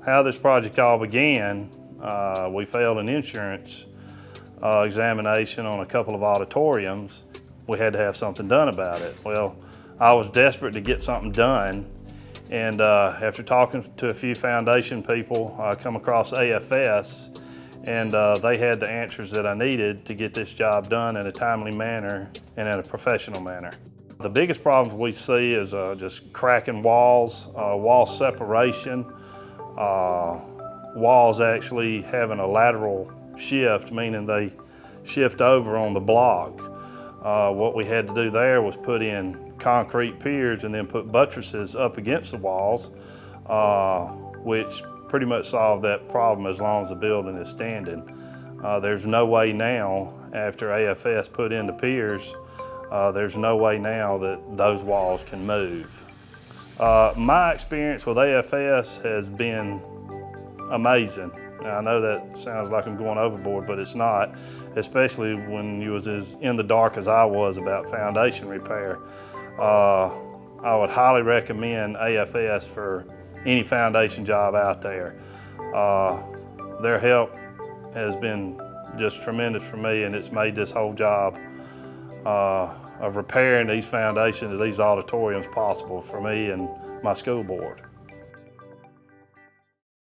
How this project all began, we failed an insurance examination on a couple of auditoriums. We had to have something done about it. Well, I was desperate to get something done, and after talking to a few foundation people, I come across AFS, and they had the answers that I needed to get this job done in a timely manner and in a professional manner. The biggest problems we see is just cracking walls, wall separation, walls actually having a lateral shift, meaning they shift over on the block. What we had to do there was put in concrete piers and then put buttresses up against the walls, which pretty much solved that problem as long as the building is standing. There's no way now, after AFS put in the piers, there's no way now that those walls can move. My experience with AFS has been amazing. Now, I know that sounds like I'm going overboard, but it's not, especially when you was as in the dark as I was about foundation repair. I would highly recommend AFS for any foundation job out there. Their help has been just tremendous for me, and it's made this whole job of repairing these foundations of these auditoriums possible for me and my school board.